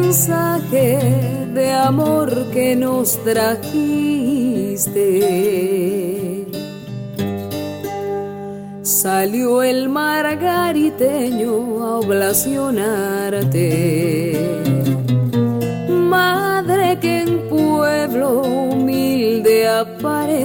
mensaje de amor que nos trajiste. Salió el margariteño a oblacionarte. Madre que en pueblo humilde apareciste.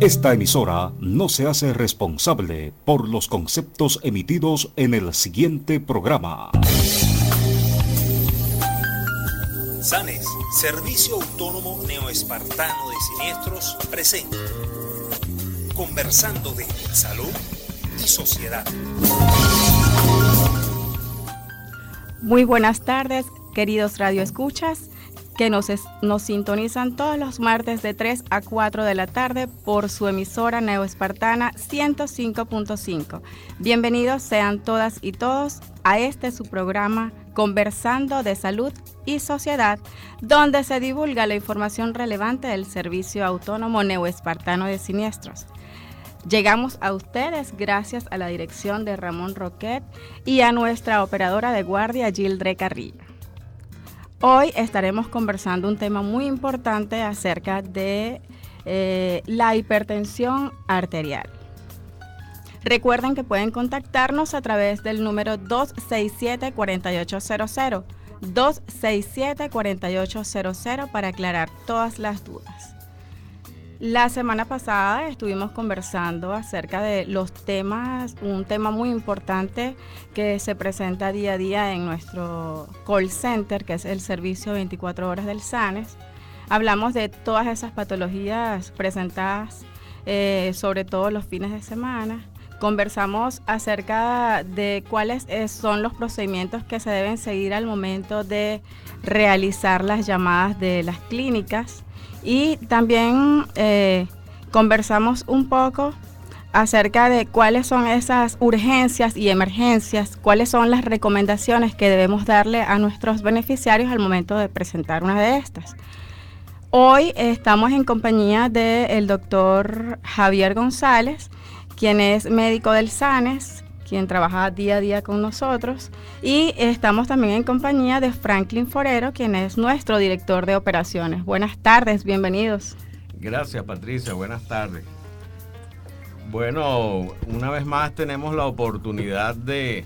Esta emisora no se hace responsable por los conceptos emitidos en el siguiente programa. SANES, Servicio Autónomo Neoespartano de Siniestros, presenta Conversando de Salud y Sociedad. Muy buenas tardes, queridos radioescuchas, que nos sintonizan todos los martes de 3 a 4 de la tarde por su emisora neoespartana 105.5. Bienvenidos sean todas y todos a su programa Conversando de Salud y Sociedad, donde se divulga la información relevante del Servicio Autónomo Neoespartano de Siniestros. Llegamos a ustedes gracias a la dirección de Ramón Roquet y a nuestra operadora de guardia, Gildre Carrillo. Hoy estaremos conversando un tema muy importante acerca de la hipertensión arterial. Recuerden que pueden contactarnos a través del número 267-4800, 267-4800 para aclarar todas las dudas. La semana pasada estuvimos conversando acerca de los temas, un tema muy importante que se presenta día a día en nuestro call center, que es el servicio 24 horas del SANES. Hablamos de todas esas patologías presentadas, sobre todo los fines de semana. Conversamos acerca de cuáles son los procedimientos que se deben seguir al momento de realizar las llamadas de las clínicas. Y también conversamos un poco acerca de cuáles son esas urgencias y emergencias, cuáles son las recomendaciones que debemos darle a nuestros beneficiarios al momento de presentar una de estas. Hoy estamos en compañía del doctor Javier González, quien es médico del SANES, quien trabaja día a día con nosotros, y estamos también en compañía de Franklin Forero, quien es nuestro director de operaciones. Buenas tardes, bienvenidos. Gracias, Patricia, buenas tardes. Bueno, una vez más tenemos la oportunidad de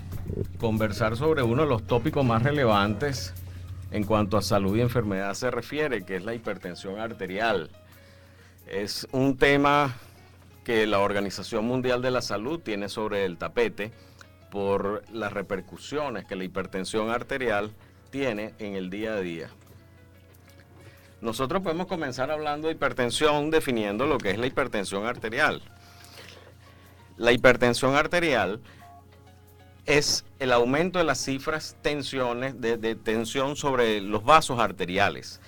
conversar sobre uno de los tópicos más relevantes en cuanto a salud y enfermedad se refiere, que es la hipertensión arterial. Es un tema que la Organización Mundial de la Salud tiene sobre el tapete por las repercusiones que la hipertensión arterial tiene en el día a día. Nosotros podemos comenzar hablando de hipertensión definiendo lo que es la hipertensión arterial. La hipertensión arterial es el aumento de las cifras de tensión sobre los vasos arteriales.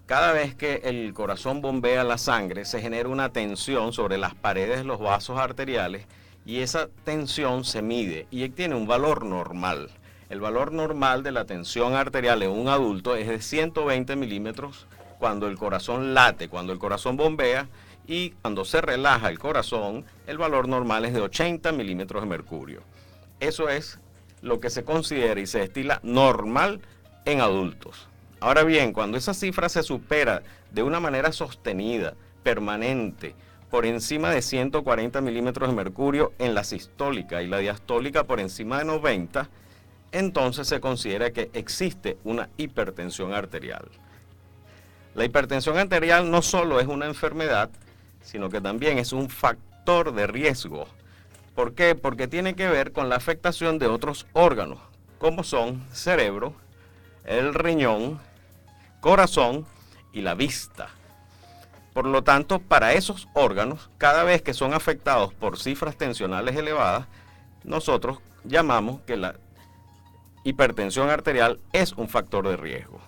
Cada vez que el corazón bombea la sangre, se genera una tensión sobre las paredes de los vasos arteriales y esa tensión se mide y tiene un valor normal. El valor normal de la tensión arterial en un adulto es de 120 milímetros cuando el corazón late, cuando el corazón bombea, y cuando se relaja el corazón, el valor normal es de 80 milímetros de mercurio. Eso es lo que se considera y se estila normal en adultos. Ahora bien, cuando esa cifra se supera de una manera sostenida, permanente, por encima de 140 milímetros de mercurio en la sistólica y la diastólica por encima de 90, entonces se considera que existe una hipertensión arterial. La hipertensión arterial no solo es una enfermedad, sino que también es un factor de riesgo. ¿Por qué? Porque tiene que ver con la afectación de otros órganos, como son cerebro, el riñón, corazón y la vista. Por lo tanto, para esos órganos, cada vez que son afectados por cifras tensionales elevadas, nosotros llamamos que la hipertensión arterial es un factor de riesgo.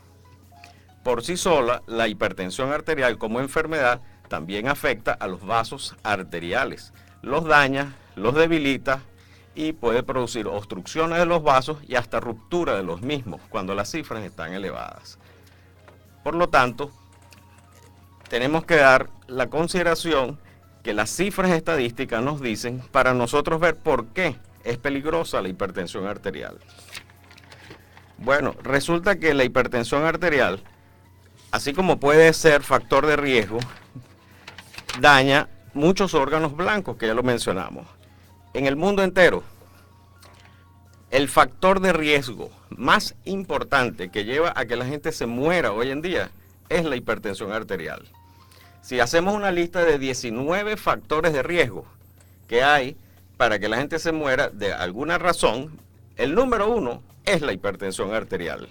Por sí sola, la hipertensión arterial como enfermedad también afecta a los vasos arteriales, los daña, los debilita y puede producir obstrucciones de los vasos y hasta ruptura de los mismos cuando las cifras están elevadas. Por lo tanto, tenemos que dar la consideración que las cifras estadísticas nos dicen para nosotros ver por qué es peligrosa la hipertensión arterial. Bueno, resulta que la hipertensión arterial, así como puede ser factor de riesgo, daña muchos órganos blancos, que ya lo mencionamos. En el mundo entero, el factor de riesgo más importante que lleva a que la gente se muera hoy en día es la hipertensión arterial. Si hacemos una lista de 19 factores de riesgo que hay para que la gente se muera de alguna razón, el número 1 es la hipertensión arterial.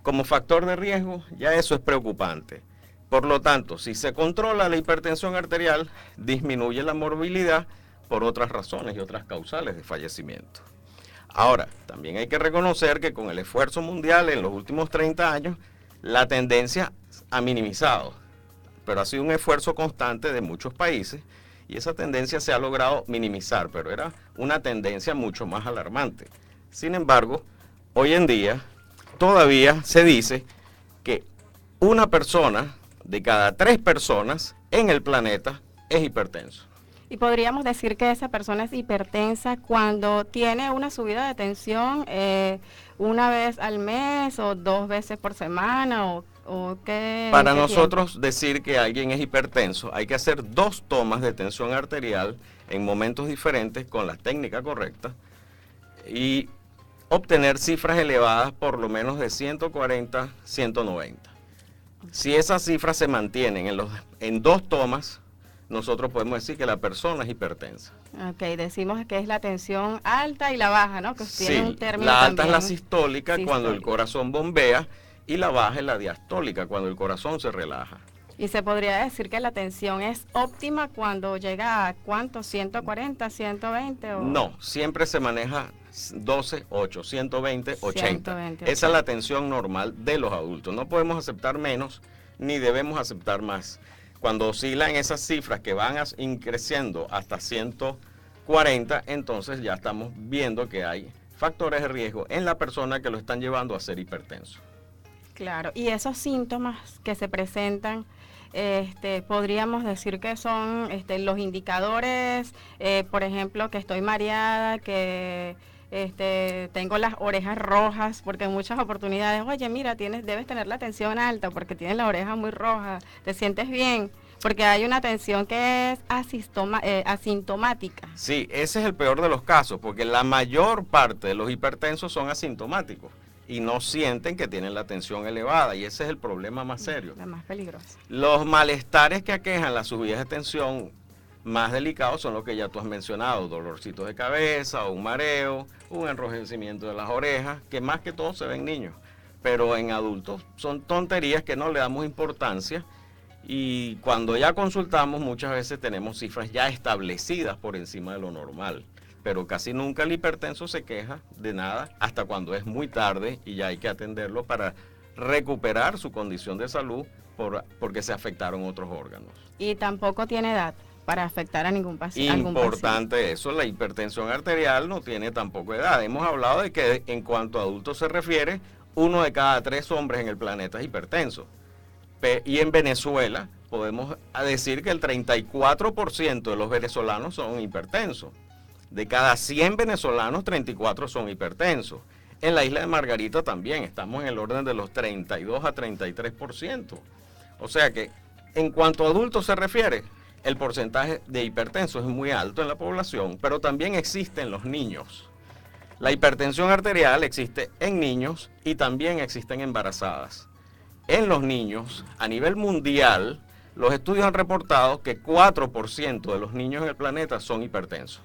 Como factor de riesgo, ya eso es preocupante. Por lo tanto, si se controla la hipertensión arterial, disminuye la morbilidad por otras razones y otras causales de fallecimiento. Ahora, también hay que reconocer que con el esfuerzo mundial en los últimos 30 años, la tendencia ha minimizado, pero ha sido un esfuerzo constante de muchos países y esa tendencia se ha logrado minimizar, pero era una tendencia mucho más alarmante. Sin embargo, hoy en día todavía se dice que una persona de cada 3 personas en el planeta es hipertenso. Y podríamos decir que esa persona es hipertensa cuando tiene una subida de tensión una vez al mes o 2 veces por semana o qué. Para nosotros decir que alguien es hipertenso hay que hacer 2 tomas de tensión arterial en momentos diferentes con la técnica correcta y obtener cifras elevadas por lo menos de 140, 190. Si esas cifras se mantienen en 2 tomas, nosotros podemos decir que la persona es hipertensa. Ok, decimos que es la tensión alta y la baja, ¿no? Que Sí, tiene un término la alta también. es la sistólica cuando el corazón bombea y la baja es la diastólica cuando el corazón se relaja. Y se podría decir que la tensión es óptima cuando llega a ¿cuánto? 140, 120 o... No, siempre se maneja 12, 8, 120, 80. 120, Esa es la tensión normal de los adultos. No podemos aceptar menos ni debemos aceptar más. Cuando oscilan esas cifras que van creciendo hasta 140, entonces ya estamos viendo que hay factores de riesgo en la persona que lo están llevando a ser hipertenso. Claro, y esos síntomas que se presentan, podríamos decir que son los indicadores, por ejemplo, que estoy mareada, que tengo las orejas rojas, porque en muchas oportunidades, oye, mira, debes tener la tensión alta porque tienes la oreja muy roja, te sientes bien, porque hay una tensión que es asintomática. Sí, ese es el peor de los casos, porque la mayor parte de los hipertensos son asintomáticos y no sienten que tienen la tensión elevada, y ese es el problema más serio. La más peligrosa. Los malestares que aquejan las subidas de tensión más delicados son los que ya tú has mencionado, dolorcitos de cabeza, un mareo, un enrojecimiento de las orejas, que más que todo se ven en niños, pero en adultos son tonterías que no le damos importancia, y cuando ya consultamos muchas veces tenemos cifras ya establecidas por encima de lo normal, pero casi nunca el hipertenso se queja de nada hasta cuando es muy tarde y ya hay que atenderlo para recuperar su condición de salud porque se afectaron otros órganos. Y tampoco tiene edad para afectar a ningún paciente. Importante eso, la hipertensión arterial no tiene tampoco edad. Hemos hablado de que en cuanto a adultos se refiere, 1 de cada 3 hombres en el planeta es hipertenso. Y en Venezuela podemos decir que el 34% de los venezolanos son hipertensos. De cada 100 venezolanos, 34 son hipertensos. En la isla de Margarita también estamos en el orden de los 32 a 33%. O sea que en cuanto a adultos se refiere, el porcentaje de hipertensos es muy alto en la población, pero también existe en los niños. La hipertensión arterial existe en niños y también existe en embarazadas. En los niños, a nivel mundial, los estudios han reportado que 4% de los niños en el planeta son hipertensos.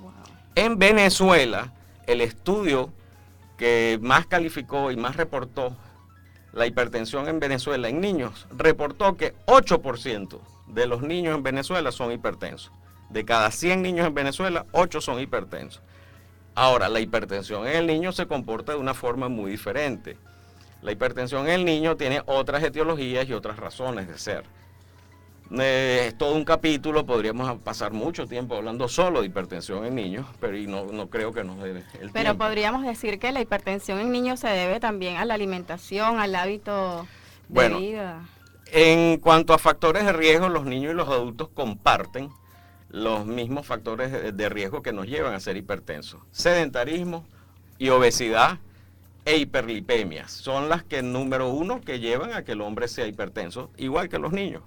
Wow. En Venezuela, el estudio que más calificó y más reportó la hipertensión en Venezuela en niños, reportó que 8% de los niños en Venezuela son hipertensos. De cada 100 niños en Venezuela, 8 son hipertensos. Ahora, la hipertensión en el niño se comporta de una forma muy diferente. La hipertensión en el niño tiene otras etiologías y otras razones de ser. Es todo un capítulo, podríamos pasar mucho tiempo hablando solo de hipertensión en niños, pero no creo que nos dé el tiempo. Pero podríamos decir que la hipertensión en niños se debe también a la alimentación, al hábito de vida. En cuanto a factores de riesgo, los niños y los adultos comparten los mismos factores de riesgo que nos llevan a ser hipertensos. Sedentarismo y obesidad e hiperlipemias son las que número uno que llevan a que el hombre sea hipertenso, igual que los niños.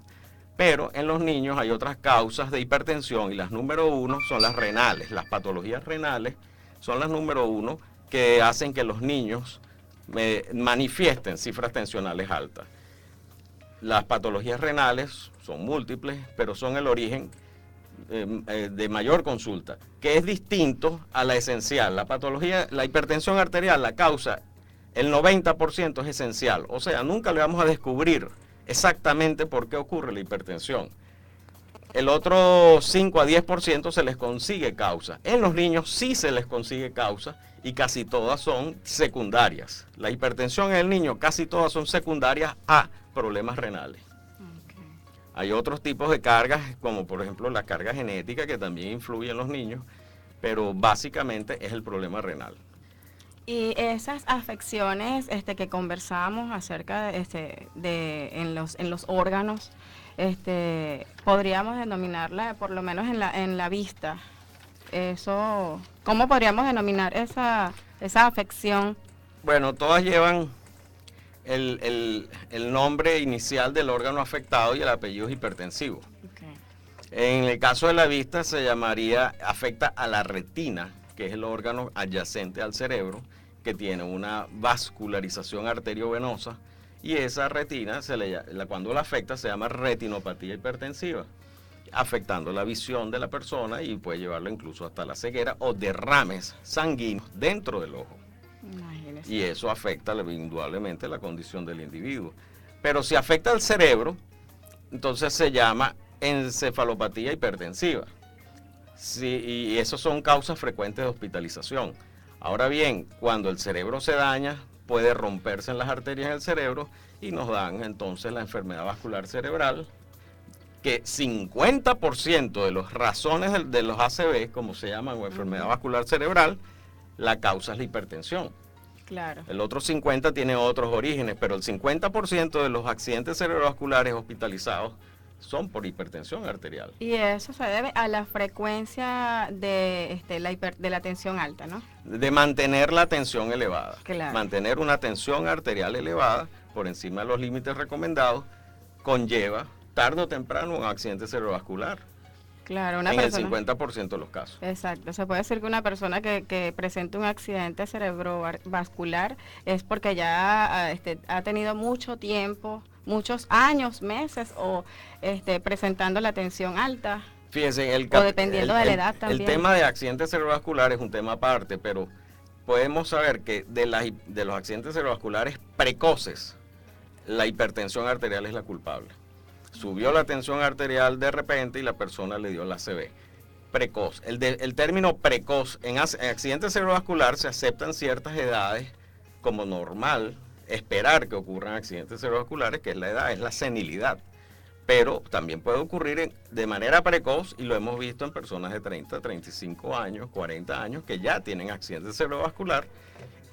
Pero en los niños hay otras causas de hipertensión y las número uno son las renales. Las patologías renales son las número uno que hacen que los niños manifiesten cifras tensionales altas. Las patologías renales son múltiples, pero son el origen de mayor consulta, que es distinto a la esencial. La hipertensión arterial, la causa, el 90% es esencial. O sea, nunca le vamos a descubrir exactamente por qué ocurre la hipertensión. El otro 5 a 10% se les consigue causa. En los niños sí se les consigue causa y casi todas son secundarias. La hipertensión en el niño casi todas son secundarias a problemas renales. Okay. Hay otros tipos de cargas, como por ejemplo la carga genética, que también influye en los niños, pero básicamente es el problema renal. Y esas afecciones que conversamos acerca en los órganos, podríamos denominarla, por lo menos en la vista. Eso, ¿cómo podríamos denominar esa afección? Bueno, todas llevan el nombre inicial del órgano afectado y el apellido es hipertensivo. Okay. En el caso de la vista se llamaría, afecta a la retina, que es el órgano adyacente al cerebro, que tiene una vascularización arteriovenosa, y esa retina, cuando la afecta, se llama retinopatía hipertensiva, afectando la visión de la persona y puede llevarlo incluso hasta la ceguera o derrames sanguíneos dentro del ojo. Imagínese. Y eso afecta indudablemente la condición del individuo. Pero si afecta al cerebro, entonces se llama encefalopatía hipertensiva. Sí, y esas son causas frecuentes de hospitalización. Ahora bien, cuando el cerebro se daña, puede romperse en las arterias del cerebro y nos dan entonces la enfermedad vascular cerebral, que 50% de las razones de los ACV, como se llaman, o enfermedad vascular cerebral, la causa es la hipertensión. Claro. El otro 50% tiene otros orígenes, pero el 50% de los accidentes cerebrovasculares hospitalizados son por hipertensión arterial. Y eso se debe a la frecuencia de la tensión alta, ¿no? De mantener la tensión elevada. Claro. Mantener una tensión arterial elevada por encima de los límites recomendados conlleva tarde o temprano un accidente cerebrovascular. Claro, en el 50% de los casos. Exacto, se puede decir que una persona que presente un accidente cerebrovascular es porque ya ha tenido mucho tiempo, muchos años, meses, o presentando la tensión alta. Fíjense, o dependiendo de la edad también. El tema de accidentes cerebrovasculares es un tema aparte, pero podemos saber que de los accidentes cerebrovasculares precoces, la hipertensión arterial es la culpable. Subió la tensión arterial de repente y la persona le dio la ACV. Precoz. El término precoz en accidente cerebrovascular se acepta en ciertas edades como normal esperar que ocurran accidentes cerebrovasculares, que es la edad, es la senilidad. Pero también puede ocurrir de manera precoz y lo hemos visto en personas de 30, 35 años, 40 años que ya tienen accidente cerebrovascular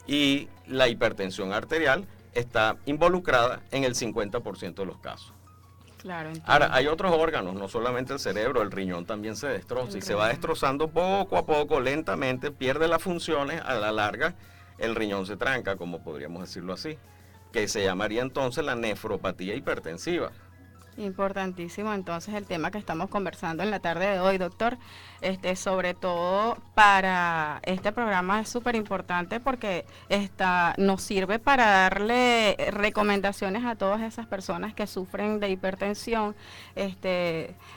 y la hipertensión arterial está involucrada en el 50% de los casos. Claro, ahora, hay otros órganos, no solamente el cerebro, el riñón también se destroza y se va destrozando poco a poco, lentamente, pierde las funciones, a la larga el riñón se tranca, como podríamos decirlo así, que se llamaría entonces la nefropatía hipertensiva. Importantísimo entonces el tema que estamos conversando en la tarde de hoy, doctor. Sobre todo para este programa es súper importante porque nos sirve para darle recomendaciones a todas esas personas que sufren de hipertensión,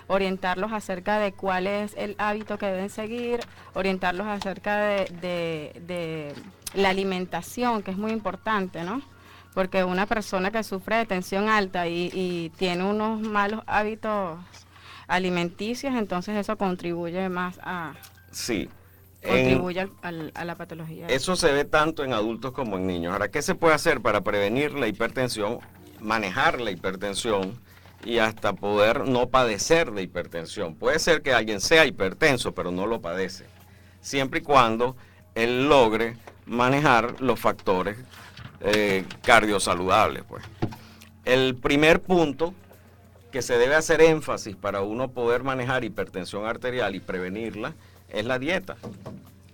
orientarlos acerca de cuál es el hábito que deben seguir, orientarlos acerca de la alimentación, que es muy importante, ¿no? Porque una persona que sufre de tensión alta y tiene unos malos hábitos alimenticios, entonces eso contribuye más a... Sí. Contribuye a la patología. Eso se ve tanto en adultos como en niños. Ahora, ¿qué se puede hacer para prevenir la hipertensión, manejar la hipertensión y hasta poder no padecer de hipertensión? Puede ser que alguien sea hipertenso, pero no lo padece, siempre y cuando él logre manejar los factores cardiosaludables, pues. El primer punto que se debe hacer énfasis para uno poder manejar hipertensión arterial y prevenirla es la dieta.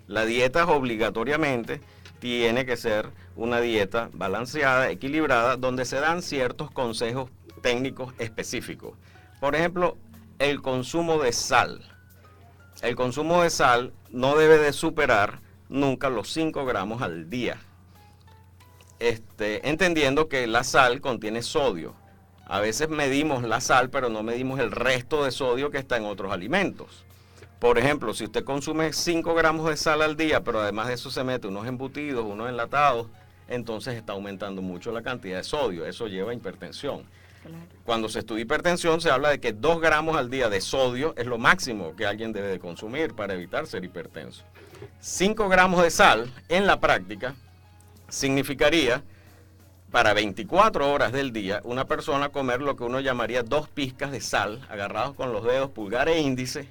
La dieta obligatoriamente tiene que ser una dieta balanceada, equilibrada, donde se dan ciertos consejos técnicos específicos. Por ejemplo, el consumo de sal. El consumo de sal no debe de superar nunca los 5 gramos al día. Entendiendo que la sal contiene sodio. A veces medimos la sal, pero no medimos el resto de sodio que está en otros alimentos. Por ejemplo, si usted consume 5 gramos de sal al día, pero además de eso se mete unos embutidos, unos enlatados, entonces está aumentando mucho la cantidad de sodio. Eso lleva a hipertensión. Claro. Cuando se estudia hipertensión se habla de que 2 gramos al día de sodio es lo máximo que alguien debe de consumir para evitar ser hipertenso. 5 gramos de sal en la práctica significaría para 24 horas del día una persona comer lo que uno llamaría 2 pizcas de sal agarrados con los dedos pulgar e índice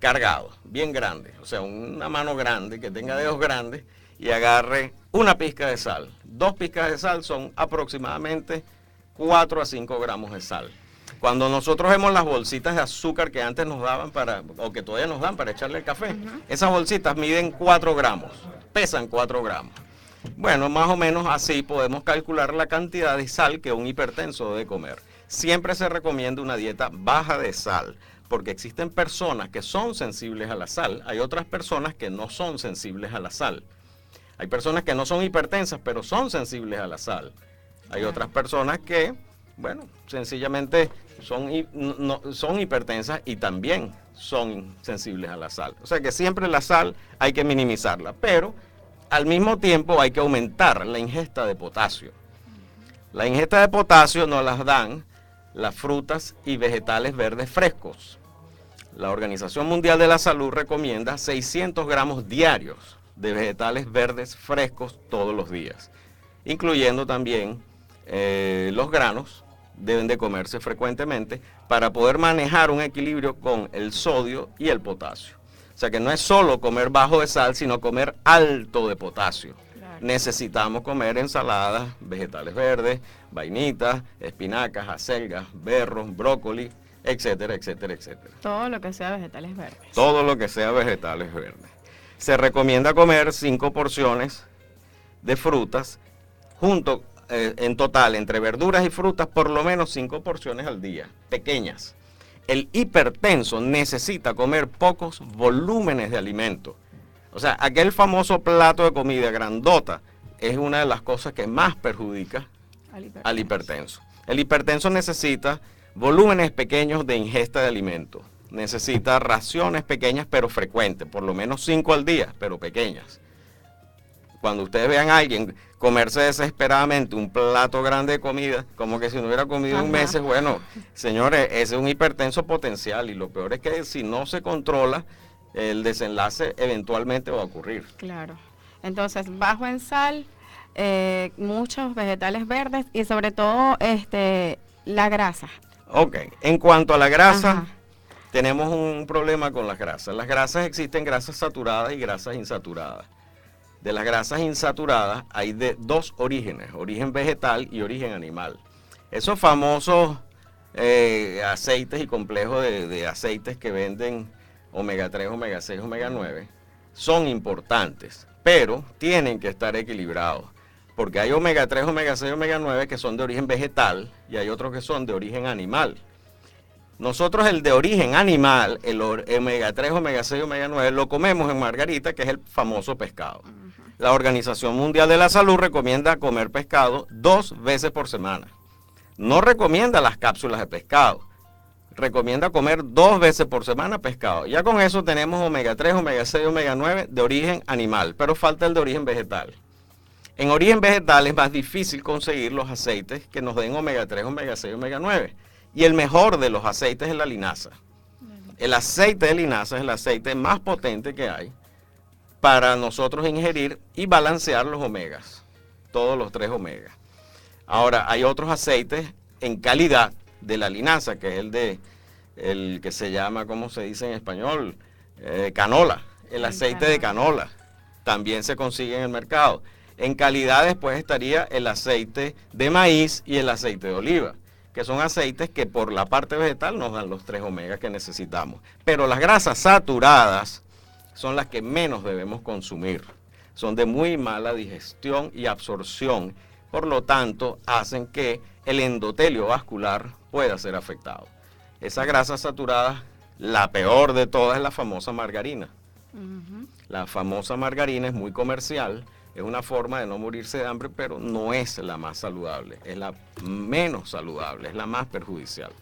cargados, bien grandes, o sea, una mano grande que tenga dedos grandes y agarre una pizca de sal. 2 pizcas de sal son aproximadamente 4 a 5 gramos de sal. Cuando nosotros vemos las bolsitas de azúcar que antes nos daban o que todavía nos dan para echarle el café, esas bolsitas miden 4 gramos, pesan 4 gramos. Bueno, más o menos así podemos calcular la cantidad de sal que un hipertenso debe comer. Siempre se recomienda una dieta baja de sal, porque existen personas que son sensibles a la sal, hay otras personas que no son sensibles a la sal. Hay personas que no son hipertensas, pero son sensibles a la sal. Hay otras personas que, bueno, sencillamente son hipertensas y también son sensibles a la sal. O sea que siempre la sal hay que minimizarla, pero al mismo tiempo hay que aumentar la ingesta de potasio. La ingesta de potasio nos las dan las frutas y vegetales verdes frescos. La Organización Mundial de la Salud recomienda 600 gramos diarios de vegetales verdes frescos todos los días, incluyendo también los granos, deben de comerse frecuentemente para poder manejar un equilibrio con el sodio y el potasio. O sea que no es solo comer bajo de sal, sino comer alto de potasio. Claro. Necesitamos comer ensaladas, vegetales verdes, vainitas, espinacas, acelgas, berros, brócoli, etcétera, etcétera, etcétera. Todo lo que sea vegetales verdes. Todo lo que sea vegetales verdes. Se recomienda comer 5 porciones de frutas junto en total, entre verduras y frutas, por lo menos 5 porciones al día, pequeñas. El hipertenso necesita comer pocos volúmenes de alimento. O sea, aquel famoso plato de comida grandota es una de las cosas que más perjudica al hipertenso. El hipertenso necesita volúmenes pequeños de ingesta de alimento. Necesita raciones pequeñas pero frecuentes, por lo menos 5 al día, pero pequeñas. Cuando ustedes vean a alguien comerse desesperadamente un plato grande de comida, como que si no hubiera comido en meses, bueno, señores, ese es un hipertenso potencial y lo peor es que si no se controla, el desenlace eventualmente va a ocurrir. Claro. Entonces, bajo en sal, muchos vegetales verdes y sobre todo la grasa. Ok, en cuanto a la grasa, tenemos un problema con las grasas. Las grasas existen grasas saturadas y grasas insaturadas. De las grasas insaturadas hay de 2 orígenes, origen vegetal y origen animal. Esos famosos aceites y complejos de aceites que venden omega 3, omega 6, omega 9 son importantes, pero tienen que estar equilibrados, porque hay omega 3, omega 6, omega 9 que son de origen vegetal y hay otros que son de origen animal. Nosotros el de origen animal, el omega 3, omega 6, omega 9, lo comemos en margarita, que es el famoso pescado. La Organización Mundial de la Salud recomienda comer pescado 2 veces por semana. No recomienda las cápsulas de pescado. Recomienda comer 2 veces por semana pescado. Ya con eso tenemos omega 3, omega 6, omega 9 de origen animal, pero falta el de origen vegetal. En origen vegetal es más difícil conseguir los aceites que nos den omega 3, omega 6, omega 9. Y el mejor de los aceites es la linaza. El aceite de linaza es el aceite más potente que hay para nosotros ingerir y balancear los omegas, todos los 3 omegas. Ahora, hay otros aceites en calidad de la linaza, que es el que se llama, ¿cómo se dice en español? Canola, el aceite de canola. También se consigue en el mercado. En calidad después estaría el aceite de maíz y el aceite de oliva. que son aceites que por la parte vegetal nos dan los 3 omegas que necesitamos. Pero las grasas saturadas son las que menos debemos consumir. Son de muy mala digestión y absorción, por lo tanto hacen que el endotelio vascular pueda ser afectado. Esa grasa saturada, la peor de todas es la famosa margarina. La famosa margarina es muy comercial, es una forma de no morirse de hambre, pero no es la más saludable, es la menos saludable, es la más perjudicial.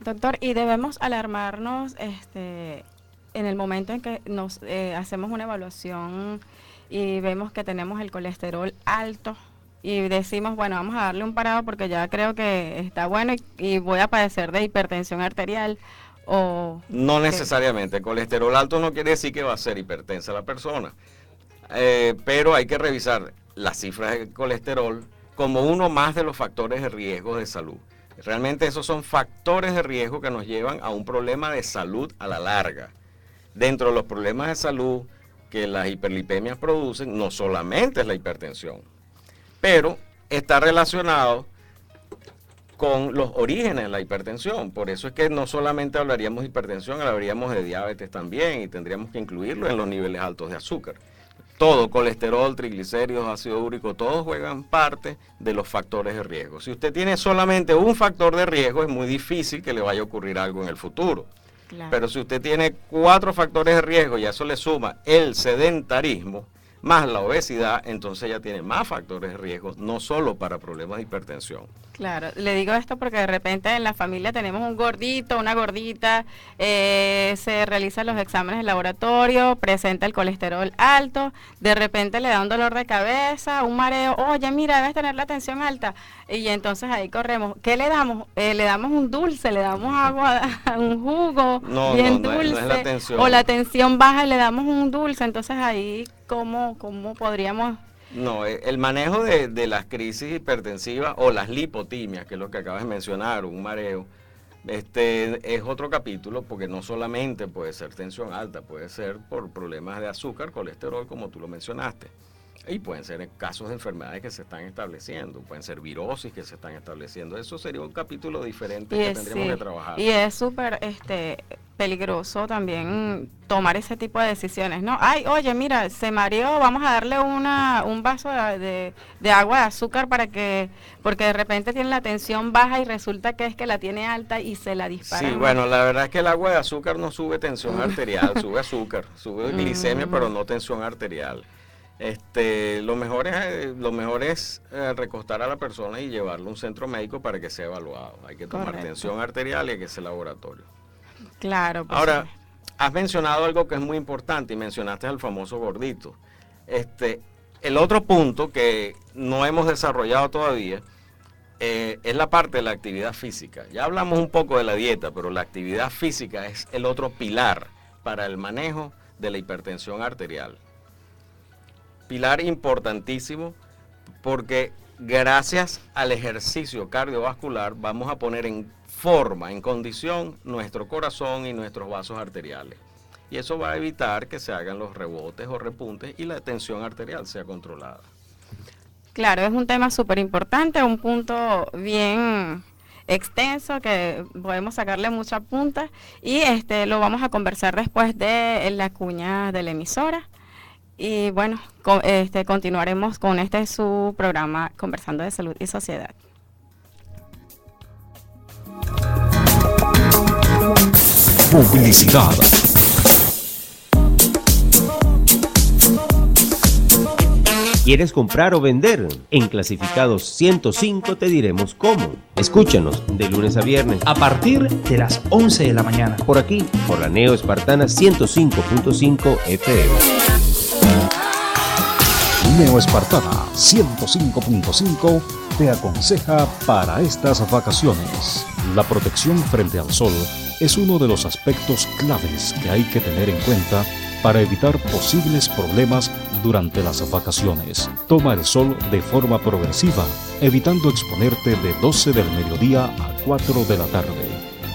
Doctor, ¿y debemos alarmarnos en el momento en que nos hacemos una evaluación y vemos que tenemos el colesterol alto y decimos, bueno, vamos a darle un parado porque ya creo que está bueno y voy a padecer de hipertensión arterial? ¿O no necesariamente? El colesterol alto no quiere decir que va a ser hipertensa la persona, pero hay que revisar las cifras de colesterol como uno más de los factores de riesgo de salud. Realmente esos son factores de riesgo que nos llevan a un problema de salud a la larga. Dentro de los problemas de salud que las hiperlipemias producen, no solamente es la hipertensión, pero está relacionado con los orígenes de la hipertensión. Por eso es que no solamente hablaríamos de hipertensión, hablaríamos de diabetes también y tendríamos que incluirlo en los niveles altos de azúcar. Todo, colesterol, triglicéridos, ácido úrico, todos juegan parte de los factores de riesgo. Si usted tiene solamente un factor de riesgo, es muy difícil que le vaya a ocurrir algo en el futuro. Claro. Pero si usted tiene 4 factores de riesgo y a eso le suma el sedentarismo, más la obesidad, entonces ya tiene más factores de riesgo, no solo para problemas de hipertensión. Claro, le digo esto porque de repente en la familia tenemos un gordito, una gordita, se realizan los exámenes de laboratorio, presenta el colesterol alto, de repente le da un dolor de cabeza, un mareo, oye, mira, debes tener la tensión alta, y entonces ahí corremos. ¿Qué le damos? Le damos un dulce, le damos agua, un jugo bien dulce, no es la tensión. O la tensión baja y le damos un dulce, entonces ahí, ¿cómo podríamos...? No, el manejo de las crisis hipertensivas o las lipotimias, que es lo que acabas de mencionar, un mareo, es otro capítulo, porque no solamente puede ser tensión alta, puede ser por problemas de azúcar, colesterol, como tú lo mencionaste. Y pueden ser casos de enfermedades que se están estableciendo, pueden ser virosis que se están estableciendo. Eso sería un capítulo diferente que tendríamos que trabajar. Y es súper peligroso también tomar ese tipo de decisiones, ¿no? Ay, oye, mira, se mareó, vamos a darle un vaso de agua de azúcar porque de repente tiene la tensión baja y resulta que es que la tiene alta y se la dispara. Sí, bueno, la verdad es que el agua de azúcar no sube tensión arterial, sube azúcar, sube glicemia, pero no tensión arterial. Lo mejor es recostar a la persona y llevarlo a un centro médico para que sea evaluado. Hay que tomar tensión arterial y hay que hacer laboratorio. Claro. Pues ahora, has mencionado algo que es muy importante y mencionaste al famoso gordito. El otro punto que no hemos desarrollado todavía es la parte de la actividad física. Ya hablamos un poco de la dieta, pero la actividad física es el otro pilar para el manejo de la hipertensión arterial. Pilar importantísimo, porque gracias al ejercicio cardiovascular vamos a poner en forma, en condición, nuestro corazón y nuestros vasos arteriales. Y eso va a evitar que se hagan los rebotes o repuntes y la tensión arterial sea controlada. Claro, es un tema súper importante, un punto bien extenso que podemos sacarle mucha punta y lo vamos a conversar después de la cuña de la emisora. Y bueno, continuaremos con su programa Conversando de Salud y Sociedad. Publicidad. ¿Quieres comprar o vender? En Clasificados 105 te diremos cómo. Escúchanos de lunes a viernes a partir de las 11 de la mañana. Por aquí, por la Neo Espartana 105.5 FM. Neo Espartana 105.5 te aconseja para estas vacaciones. La protección frente al sol es uno de los aspectos claves que hay que tener en cuenta para evitar posibles problemas durante las vacaciones. Toma el sol de forma progresiva, evitando exponerte de 12 del mediodía a 4 de la tarde.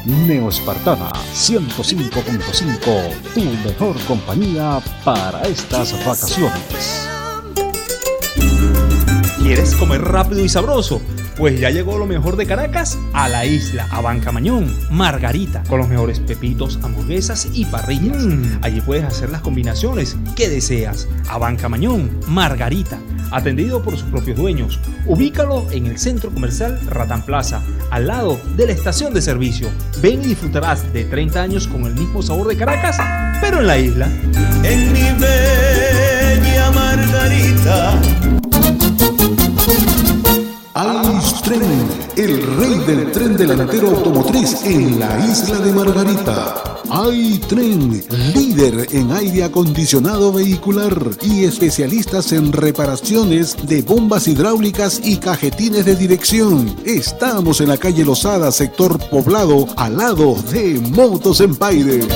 Neo Espartana 105.5, tu mejor compañía para estas vacaciones. ¿Quieres comer rápido y sabroso? Pues ya llegó lo mejor de Caracas a la isla, a Banca Mañón, Margarita, con los mejores pepitos, hamburguesas y parrillas. Allí puedes hacer las combinaciones que deseas. A Banca Mañón, Margarita, atendido por sus propios dueños. Ubícalo en el centro comercial Ratán Plaza, al lado de la estación de servicio. Ven y disfrutarás de 30 años con el mismo sabor de Caracas, pero en la isla. En mi bella Margarita. Austren, el rey del tren delantero automotriz en la isla de Margarita. iTren, líder en aire acondicionado vehicular y especialistas en reparaciones de bombas hidráulicas y cajetines de dirección. Estamos en la calle Lozada, sector Poblado, al lado de Motos Empire.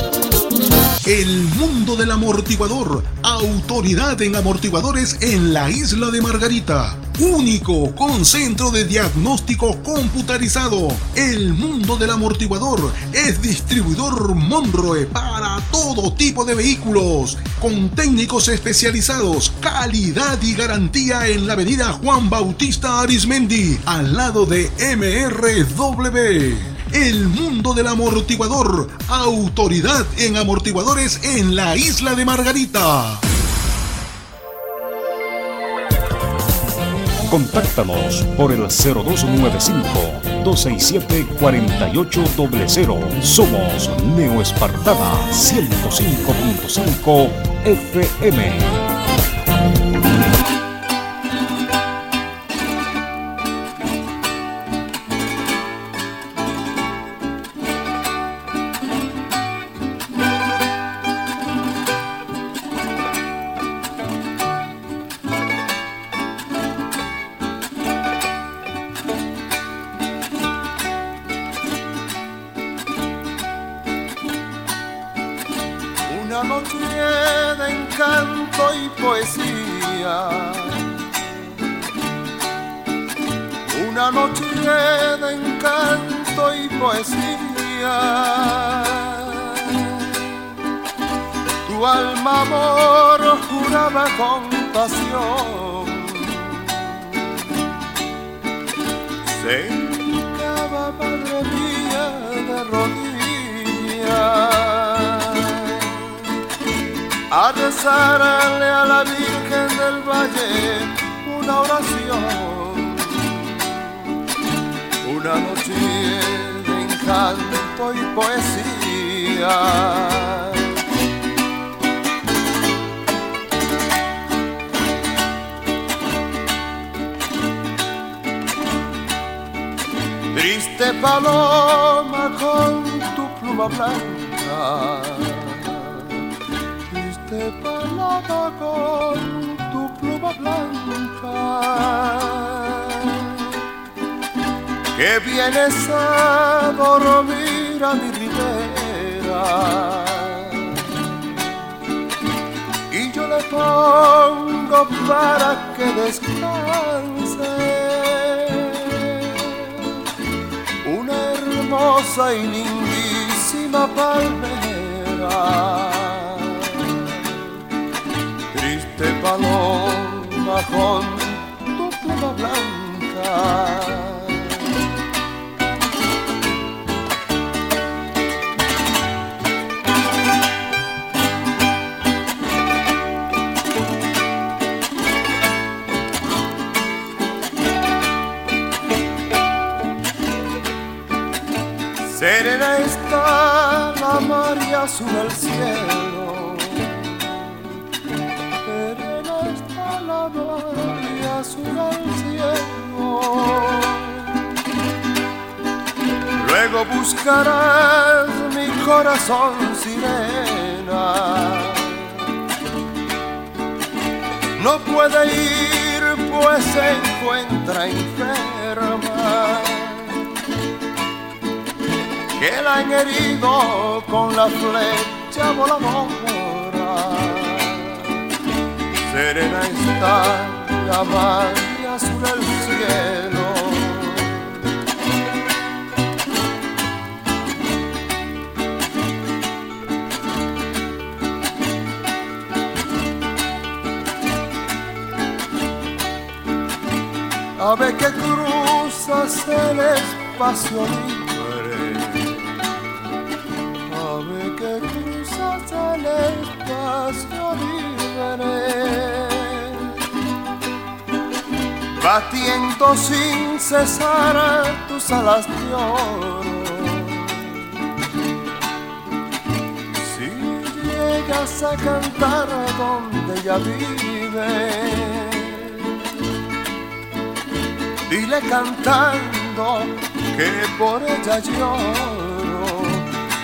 El mundo del amortiguador, autoridad en amortiguadores en la isla de Margarita. Único con centro de diagnóstico computarizado. El mundo del amortiguador es distribuidor Monroe para todo tipo de vehículos. Con técnicos especializados, calidad y garantía en la avenida Juan Bautista Arismendi, al lado de MRW. El mundo del amortiguador, autoridad en amortiguadores en la isla de Margarita. Contáctanos por el 0295-267-4800. Somos Neo Espartana 105.5 FM. Una noche de encanto y poesía. Tu alma, amor, juraba con pasión. Se hincaba, madre mía, de rodillas a rezarle a la Virgen del Valle una oración. Una noche de encanto y poesía. Triste paloma con tu pluma blanca. Triste paloma con tu pluma blanca. Que vienes a dormir a mi ribera y yo le pongo para que descanse una hermosa y lindísima palmera. Triste paloma con tu pluma blanca. Serena está la mar y azul el cielo. Serena está la mar y azul el cielo. Luego buscarás mi corazón, sirena. No puede ir pues se encuentra enferma. Que la han herido con la flecha voladora. Serena está la mar y azul el cielo. Ave que cruza cruzas el espacio libre, ave que cruzas el espacio libre, batiendo sin cesar tus alas de oro. Si llegas a cantar donde ella vive, dile cantando que por ella lloro,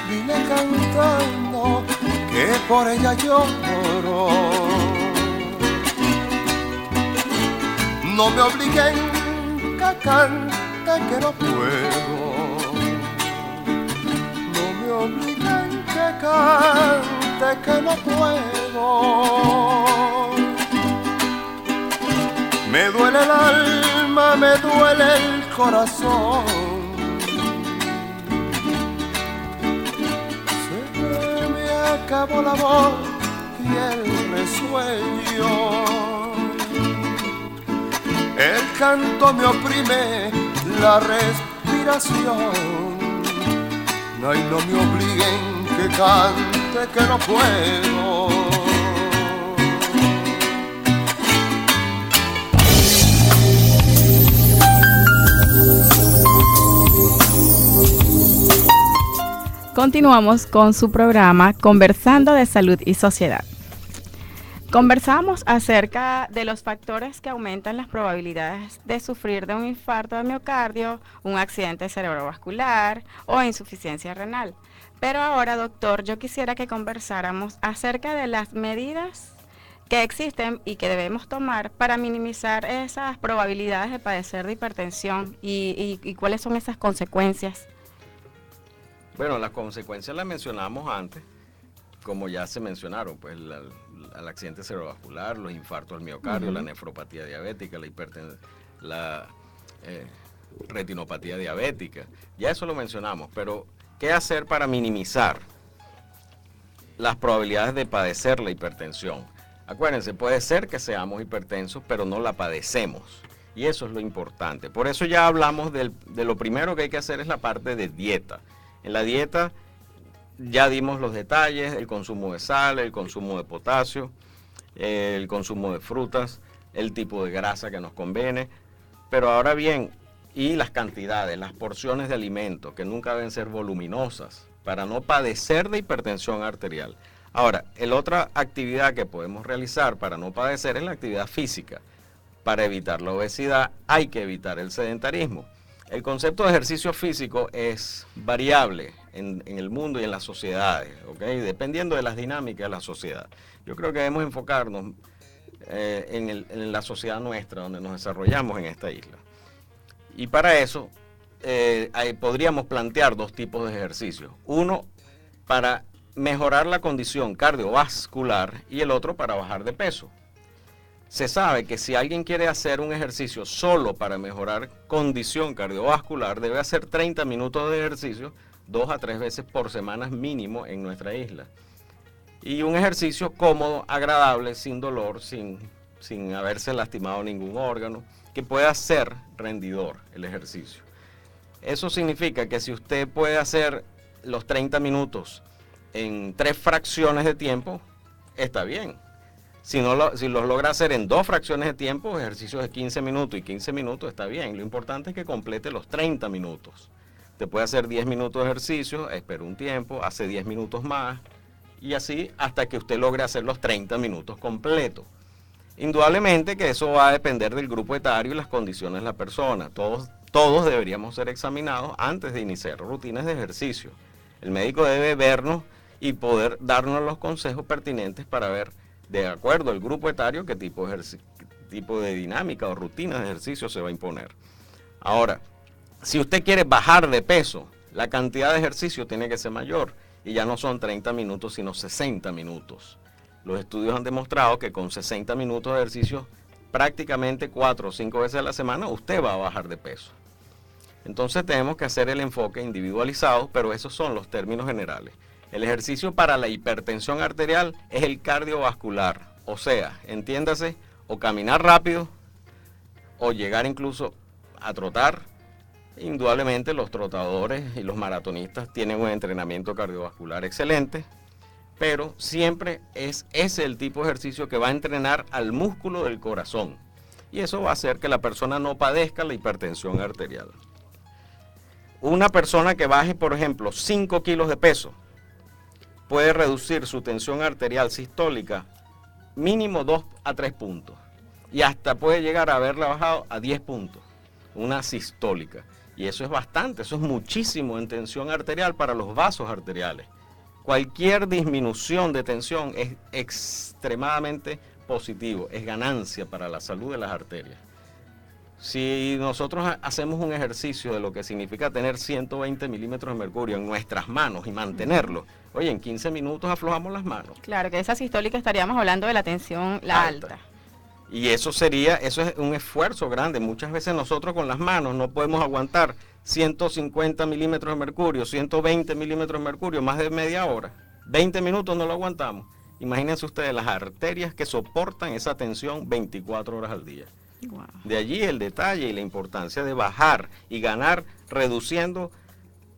dile cantando que por ella lloro. No me obliguen que cante que no puedo, no me obliguen que cante que no puedo. Me duele el alma, me duele el corazón. Se me acabó la voz y el resuello. El canto me oprime la respiración. Ay, no me obliguen que cante que no puedo. Continuamos con su programa Conversando de Salud y Sociedad. Conversamos acerca de los factores que aumentan las probabilidades de sufrir de un infarto de miocardio, un accidente cerebrovascular o insuficiencia renal. Pero ahora, doctor, yo quisiera que conversáramos acerca de las medidas que existen y que debemos tomar para minimizar esas probabilidades de padecer de hipertensión y cuáles son esas consecuencias. Bueno, las consecuencias las mencionamos antes, como ya se mencionaron, pues el accidente cerebrovascular, los infartos al miocardio, la nefropatía diabética, la retinopatía diabética, ya eso lo mencionamos, pero ¿qué hacer para minimizar las probabilidades de padecer la hipertensión? Acuérdense, puede ser que seamos hipertensos, pero no la padecemos, y eso es lo importante. Por eso ya hablamos de lo primero que hay que hacer es la parte de dieta. En la dieta ya dimos los detalles, el consumo de sal, el consumo de potasio, el consumo de frutas, el tipo de grasa que nos conviene, pero ahora bien, y las cantidades, las porciones de alimentos, que nunca deben ser voluminosas, para no padecer de hipertensión arterial. Ahora, la otra actividad que podemos realizar para no padecer es la actividad física. Para evitar la obesidad hay que evitar el sedentarismo. El concepto de ejercicio físico es variable en el mundo y en las sociedades, ¿okay? Dependiendo de las dinámicas de la sociedad. Yo creo que debemos enfocarnos en la sociedad nuestra, donde nos desarrollamos en esta isla. Y para eso podríamos plantear dos tipos de ejercicios. Uno para mejorar la condición cardiovascular y el otro para bajar de peso. Se sabe que si alguien quiere hacer un ejercicio solo para mejorar condición cardiovascular, debe hacer 30 minutos de ejercicio 2 a 3 veces por semana mínimo en nuestra isla. Y un ejercicio cómodo, agradable, sin dolor, sin haberse lastimado ningún órgano, que pueda ser rendidor el ejercicio. Eso significa que si usted puede hacer los 30 minutos en 3 fracciones de tiempo, está bien. Si los logra hacer en 2 fracciones de tiempo, ejercicios de 15 minutos y 15 minutos, está bien. Lo importante es que complete los 30 minutos. Te puede hacer 10 minutos de ejercicio, espera un tiempo, hace 10 minutos más, y así hasta que usted logre hacer los 30 minutos completos. Indudablemente que eso va a depender del grupo etario y las condiciones de la persona. Todos deberíamos ser examinados antes de iniciar rutinas de ejercicio. El médico debe vernos y poder darnos los consejos pertinentes para ver, de acuerdo al grupo etario, qué tipo de dinámica o rutina de ejercicio se va a imponer. Ahora, si usted quiere bajar de peso, la cantidad de ejercicio tiene que ser mayor y ya no son 30 minutos, sino 60 minutos. Los estudios han demostrado que con 60 minutos de ejercicio, prácticamente 4 o 5 veces a la semana, usted va a bajar de peso. Entonces tenemos que hacer el enfoque individualizado, pero esos son los términos generales. El ejercicio para la hipertensión arterial es el cardiovascular, o sea, entiéndase, o caminar rápido, o llegar incluso a trotar, Indudablemente los trotadores y los maratonistas tienen un entrenamiento cardiovascular excelente, pero siempre es ese el tipo de ejercicio que va a entrenar al músculo del corazón. Y eso va a hacer que la persona no padezca la hipertensión arterial. Una persona que baje, por ejemplo, 5 kilos de peso, puede reducir su tensión arterial sistólica mínimo 2 a 3 puntos. Y hasta puede llegar a haberla bajado a 10 puntos, una sistólica. Y eso es bastante, eso es muchísimo en tensión arterial para los vasos arteriales. Cualquier disminución de tensión es extremadamente positivo, es ganancia para la salud de las arterias. Si nosotros hacemos un ejercicio de lo que significa tener 120 milímetros de mercurio en nuestras manos y mantenerlo, oye, en 15 minutos aflojamos las manos. Claro, que esa sistólica estaríamos hablando de la tensión, la alta. Y eso es un esfuerzo grande. Muchas veces nosotros con las manos no podemos aguantar 150 milímetros de mercurio, 120 milímetros de mercurio, más de media hora. 20 minutos no lo aguantamos. Imagínense ustedes las arterias que soportan esa tensión 24 horas al día. Wow. De allí el detalle y la importancia de bajar y ganar reduciendo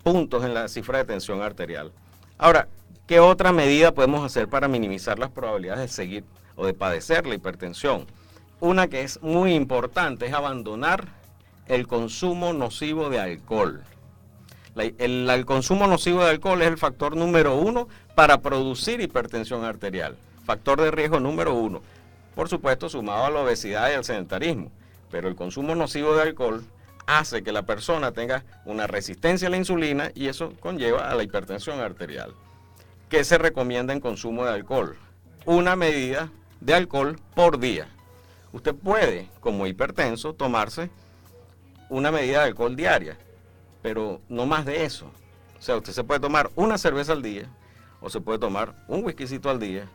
puntos en la cifra de tensión arterial. Ahora, ¿qué otra medida podemos hacer para minimizar las probabilidades de seguir o de padecer la hipertensión? Una que es muy importante es abandonar el consumo nocivo de alcohol. El consumo nocivo de alcohol es el factor número 1 para producir hipertensión arterial. Factor de riesgo número 1. Por supuesto, sumado a la obesidad y al sedentarismo. Pero el consumo nocivo de alcohol hace que la persona tenga una resistencia a la insulina y eso conlleva a la hipertensión arterial. ¿Qué se recomienda en consumo de alcohol? Una medida de alcohol por día. Usted puede, como hipertenso, tomarse una medida de alcohol diaria, pero no más de eso. O sea, usted se puede tomar una cerveza al día, o se puede tomar un whiskycito al día,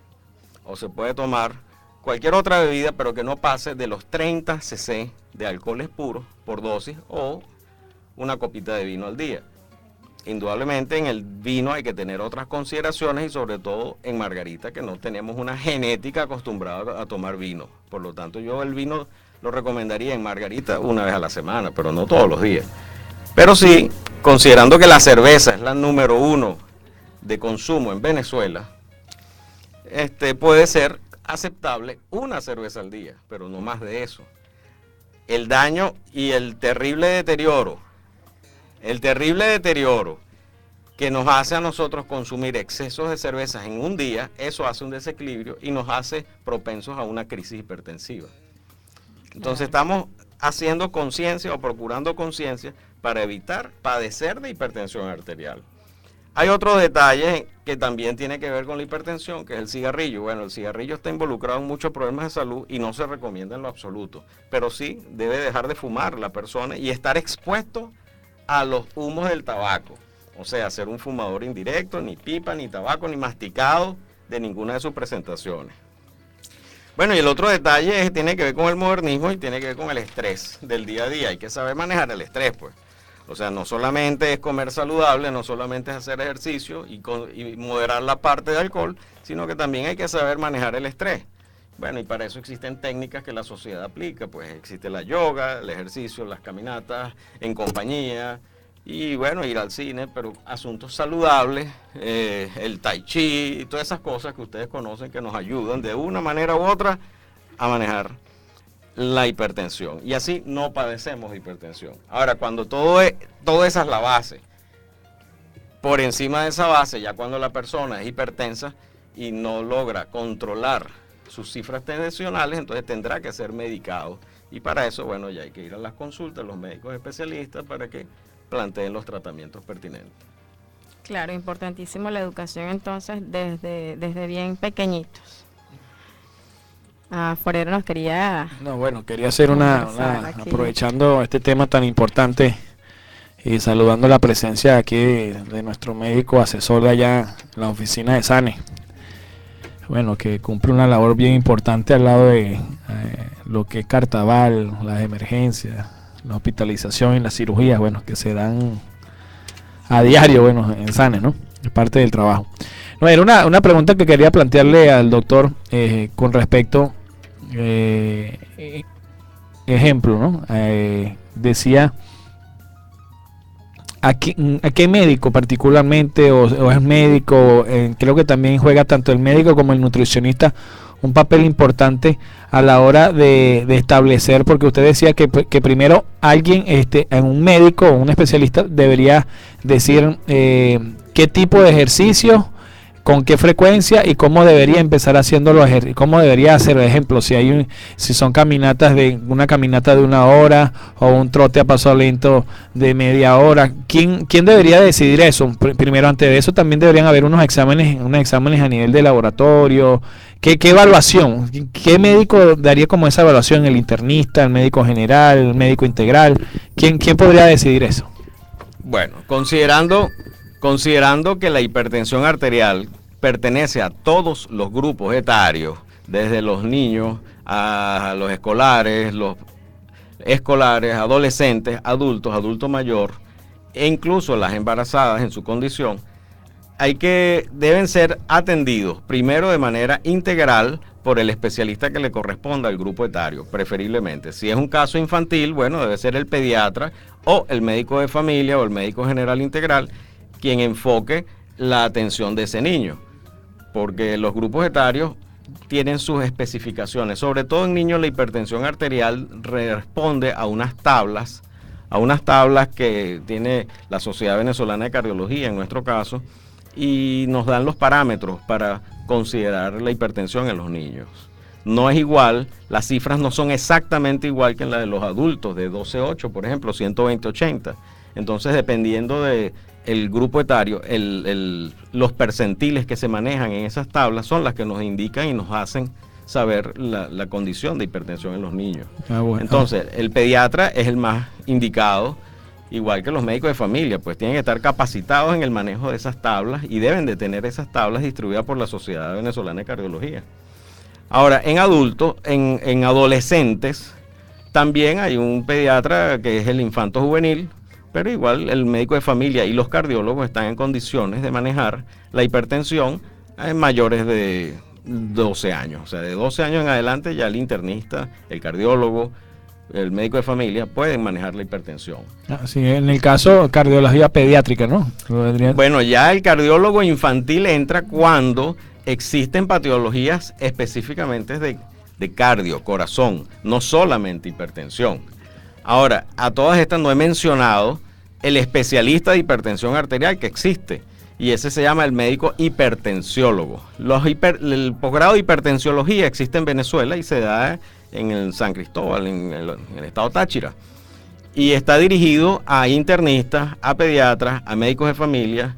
o se puede tomar cualquier otra bebida, pero que no pase de los 30 cc de alcoholes puros por dosis, o una copita de vino al día. Indudablemente en el vino hay que tener otras consideraciones y sobre todo en Margarita, que no tenemos una genética acostumbrada a tomar vino. Por lo tanto, yo el vino lo recomendaría en Margarita una vez a la semana, pero no todos los días. Pero sí, considerando que la cerveza es la número 1 de consumo en Venezuela, puede ser aceptable una cerveza al día, pero no más de eso. El daño y el terrible deterioro que nos hace a nosotros consumir excesos de cervezas en un día, eso hace un desequilibrio y nos hace propensos a una crisis hipertensiva. Entonces estamos haciendo conciencia o procurando conciencia para evitar padecer de hipertensión arterial. Hay otro detalle que también tiene que ver con la hipertensión, que es el cigarrillo. Bueno, el cigarrillo está involucrado en muchos problemas de salud y no se recomienda en lo absoluto, pero sí debe dejar de fumar la persona y estar expuesto a los humos del tabaco. O sea, ser un fumador indirecto, ni pipa, ni tabaco, ni masticado de ninguna de sus presentaciones. Bueno, y el otro detalle tiene que ver con el modernismo y tiene que ver con el estrés del día a día. Hay que saber manejar el estrés, pues. O sea, no solamente es comer saludable, no solamente es hacer ejercicio y moderar la parte de alcohol, sino que también hay que saber manejar el estrés. Bueno, y para eso existen técnicas que la sociedad aplica, pues existe la yoga, el ejercicio, las caminatas en compañía y bueno, ir al cine, pero asuntos saludables, el tai chi y todas esas cosas que ustedes conocen que nos ayudan de una manera u otra a manejar la hipertensión. Y así no padecemos de hipertensión. Ahora, cuando todo esa es la base, por encima de esa base, ya cuando la persona es hipertensa y no logra controlar sus cifras tensionales, entonces tendrá que ser medicado. Y para eso, bueno, ya hay que ir a las consultas, los médicos especialistas, para que planteen los tratamientos pertinentes. Claro, importantísimo la educación entonces desde bien pequeñitos. Forero nos quería... No, bueno, quería hacer aprovechando este tema tan importante y saludando la presencia aquí de nuestro médico asesor de allá en la oficina de SANE. Bueno, que cumple una labor bien importante al lado de lo que es Cartaval, las emergencias, la hospitalización y las cirugías, bueno, que se dan a diario, bueno, en SANE, ¿no? Es parte del trabajo. No, era una pregunta que quería plantearle al doctor con respecto, ejemplo, ¿no? Decía ¿a qué médico particularmente o es médico? Creo que también juega tanto el médico como el nutricionista un papel importante a la hora de establecer, porque usted decía que primero alguien, un médico o un especialista debería decir qué tipo de ejercicio, con qué frecuencia y cómo debería empezar haciendo cómo debería hacer, por ejemplo, si son una caminata de 1 hora o un trote a paso lento de media hora. ¿Quién debería decidir eso? Primero, antes de eso también deberían haber unos exámenes a nivel de laboratorio. ¿Qué evaluación? ¿Qué médico daría como esa evaluación? ¿El internista, el médico general, el médico integral? ¿Quién podría decidir eso? Bueno, considerando que la hipertensión arterial pertenece a todos los grupos etarios, desde los niños a los escolares, adolescentes, adulto mayor, e incluso las embarazadas en su condición, deben ser atendidos primero de manera integral por el especialista que le corresponda al grupo etario, preferiblemente. Si es un caso infantil, bueno, debe ser el pediatra o el médico de familia o el médico general integral quien enfoque la atención de ese niño, porque los grupos etarios tienen sus especificaciones. Sobre todo en niños la hipertensión arterial responde a unas tablas que tiene la Sociedad Venezolana de Cardiología en nuestro caso, y nos dan los parámetros para considerar la hipertensión en los niños. No es igual, las cifras no son exactamente igual que en la de los adultos, de 12-8, por ejemplo, 120-80. Entonces, dependiendo de el grupo etario, los percentiles que se manejan en esas tablas son las que nos indican y nos hacen saber la condición de hipertensión en los niños. Bueno. Entonces, el pediatra es el más indicado, igual que los médicos de familia, pues tienen que estar capacitados en el manejo de esas tablas y deben de tener esas tablas distribuidas por la Sociedad Venezolana de Cardiología. Ahora, en adultos, en adolescentes, también hay un pediatra que es el infanto juvenil, pero igual el médico de familia y los cardiólogos están en condiciones de manejar la hipertensión en mayores de 12 años. O sea, de 12 años en adelante ya el internista, el cardiólogo, el médico de familia pueden manejar la hipertensión. Sí, en el caso cardiología pediátrica, ¿no? Bueno, ya el cardiólogo infantil entra cuando existen patologías específicamente de cardio, corazón, no solamente hipertensión. Ahora, a todas estas no he mencionado el especialista de hipertensión arterial que existe, y ese se llama el médico hipertensiólogo. El posgrado de hipertensiología existe en Venezuela y se da en el San Cristóbal, en el estado Táchira, y está dirigido a internistas, a pediatras, a médicos de familia,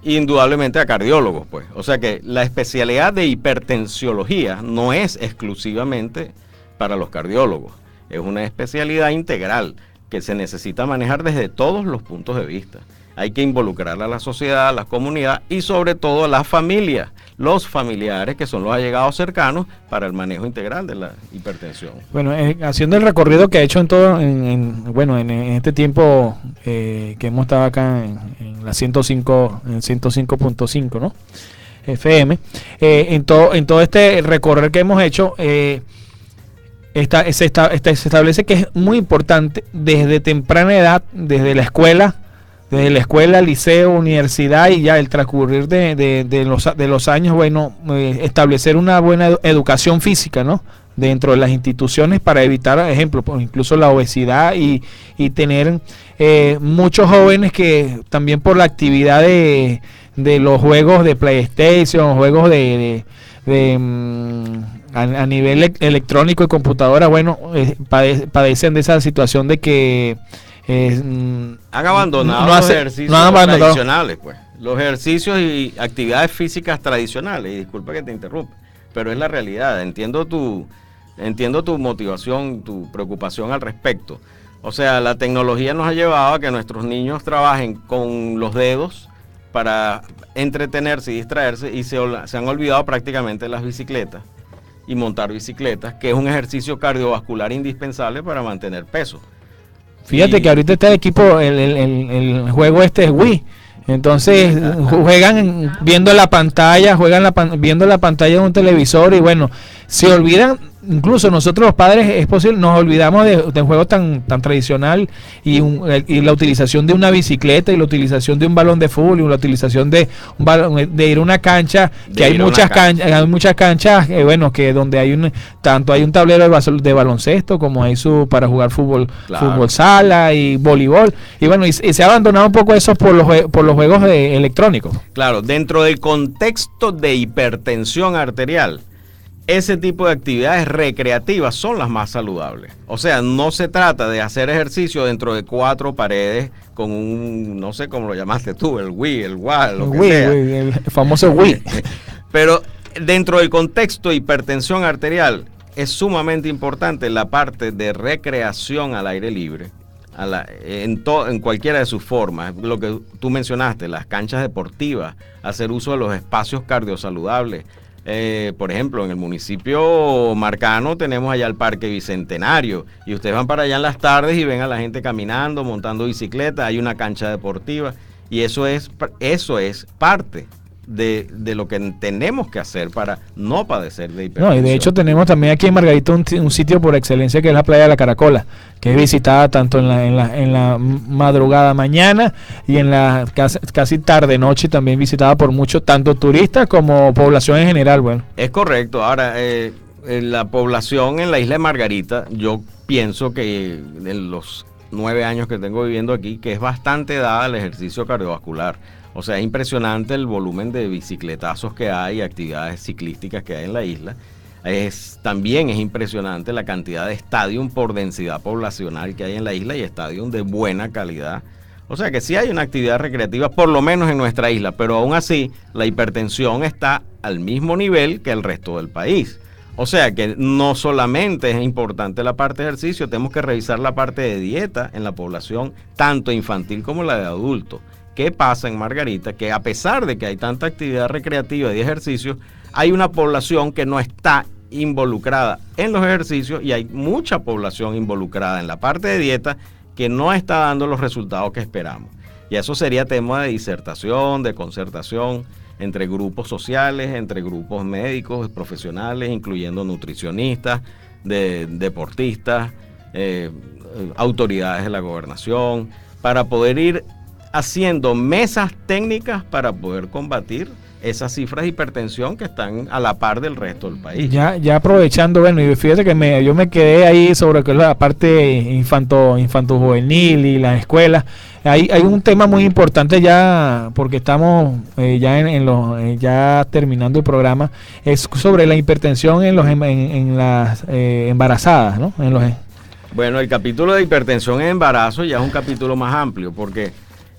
indudablemente a cardiólogos, pues. O sea que la especialidad de hipertensiología no es exclusivamente para los cardiólogos, es una especialidad integral que se necesita manejar desde todos los puntos de vista. Hay que involucrar a la sociedad, a la comunidad y sobre todo a las familias, los familiares que son los allegados cercanos para el manejo integral de la hipertensión. Bueno, haciendo el recorrido que ha hecho en este tiempo que hemos estado acá en la 105.5, ¿no? FM, en todo este recorrer que hemos hecho, se establece que es muy importante desde temprana edad, desde la escuela, liceo, universidad y ya el transcurrir de los años, bueno, establecer una buena educación física, ¿no? Dentro de las instituciones para evitar, por ejemplo, incluso la obesidad y tener muchos jóvenes que también por la actividad de los juegos de PlayStation, juegos a nivel electrónico y computadora, bueno, padecen de esa situación de que han abandonado los ejercicios tradicionales, pues. Los ejercicios y actividades físicas tradicionales, y disculpa que te interrumpa, pero es la realidad. Entiendo tu motivación, tu preocupación al respecto. O sea, la tecnología nos ha llevado a que nuestros niños trabajen con los dedos para entretenerse y distraerse, y se han olvidado prácticamente las bicicletas y montar bicicletas, que es un ejercicio cardiovascular indispensable para mantener peso. Fíjate que ahorita está el equipo, el juego es Wii. Entonces juegan viendo la pantalla, viendo la pantalla de un televisor y bueno, se olvidan incluso nosotros los padres es posible, nos olvidamos de un juego tan tradicional y la utilización de una bicicleta y la utilización de un balón de fútbol y la utilización de un balón, de ir a una cancha, que hay muchas canchas, bueno, que donde hay un tablero de baloncesto como hay para jugar fútbol, claro, fútbol sala y voleibol, y bueno, y se ha abandonado un poco eso por los juegos electrónicos. Claro, dentro del contexto de hipertensión arterial, ese tipo de actividades recreativas son las más saludables. O sea, no se trata de hacer ejercicio dentro de 4 paredes con un, no sé cómo lo llamaste tú, el Wii, el WA, lo que sea. El famoso Wii. Pero dentro del contexto de hipertensión arterial es sumamente importante la parte de recreación al aire libre, en cualquiera de sus formas. Lo que tú mencionaste, las canchas deportivas, hacer uso de los espacios cardiosaludables. Por ejemplo, en el municipio Marcano tenemos allá el Parque Bicentenario y ustedes van para allá en las tardes y ven a la gente caminando, montando bicicleta, hay una cancha deportiva y eso es parte de lo que tenemos que hacer para no padecer de hipertensión. No, y de hecho tenemos también aquí en Margarita un sitio por excelencia que es la playa de la Caracola, que es visitada tanto en la madrugada mañana y en la casi tarde noche, también visitada por muchos, tanto turistas como población en general. Bueno, es correcto. Ahora, la población en la isla de Margarita, yo pienso que en los 9 años que tengo viviendo aquí, que es bastante dada al ejercicio cardiovascular. O sea, es impresionante el volumen de bicicletazos que hay, actividades ciclísticas que hay en la isla. También es impresionante la cantidad de estadium por densidad poblacional que hay en la isla y estadium de buena calidad. O sea que sí hay una actividad recreativa, por lo menos en nuestra isla, pero aún así la hipertensión está al mismo nivel que el resto del país. O sea que no solamente es importante la parte de ejercicio, tenemos que revisar la parte de dieta en la población, tanto infantil como la de adulto. ¿Qué pasa en Margarita? Que a pesar de que hay tanta actividad recreativa y de ejercicio, hay una población que no está involucrada en los ejercicios y hay mucha población involucrada en la parte de dieta que no está dando los resultados que esperamos. Y eso sería tema de disertación, de concertación entre grupos sociales, entre grupos médicos, profesionales, incluyendo nutricionistas, deportistas, autoridades de la gobernación, para poder ir haciendo mesas técnicas para poder combatir esas cifras de hipertensión que están a la par del resto del país. Ya aprovechando, bueno, y fíjate que yo me quedé ahí sobre la parte infanto-juvenil y las escuelas. Hay un tema muy importante ya, porque estamos ya terminando el programa, es sobre la hipertensión en las embarazadas, ¿no? Bueno, el capítulo de hipertensión en embarazo ya es un capítulo más amplio, porque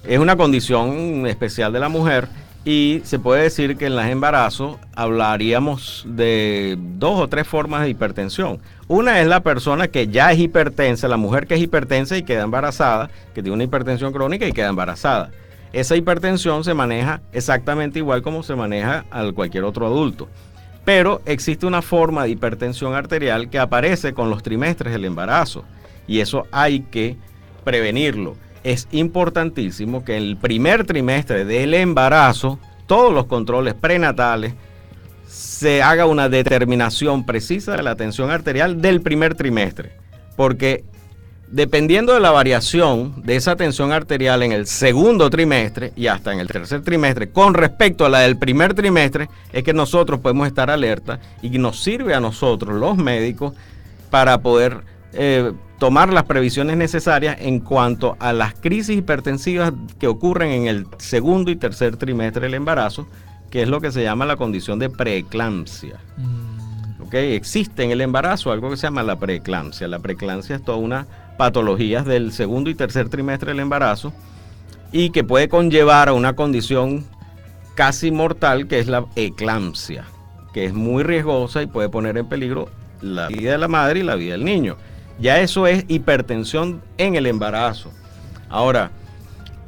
es una condición especial de la mujer y se puede decir que en los embarazos hablaríamos de 2 o 3 formas de hipertensión. Una es la persona que ya es hipertensa, la mujer que es hipertensa y queda embarazada, que tiene una hipertensión crónica y queda embarazada. Esa hipertensión se maneja exactamente igual como se maneja a cualquier otro adulto. Pero existe una forma de hipertensión arterial que aparece con los trimestres del embarazo y eso hay que prevenirlo. Es importantísimo que en el primer trimestre del embarazo, todos los controles prenatales, se haga una determinación precisa de la tensión arterial del primer trimestre. Porque dependiendo de la variación de esa tensión arterial en el segundo trimestre y hasta en el tercer trimestre, con respecto a la del primer trimestre, es que nosotros podemos estar alerta y nos sirve a nosotros, los médicos, para poder tomar las previsiones necesarias en cuanto a las crisis hipertensivas que ocurren en el segundo y tercer trimestre del embarazo, que es lo que se llama la condición de preeclampsia. ¿Okay? Existe en el embarazo algo que se llama la preeclampsia. La preeclampsia es toda una patología del segundo y tercer trimestre del embarazo y que puede conllevar a una condición casi mortal, que es la eclampsia, que es muy riesgosa y puede poner en peligro la vida de la madre y la vida del niño. Ya eso es hipertensión en el embarazo. Ahora,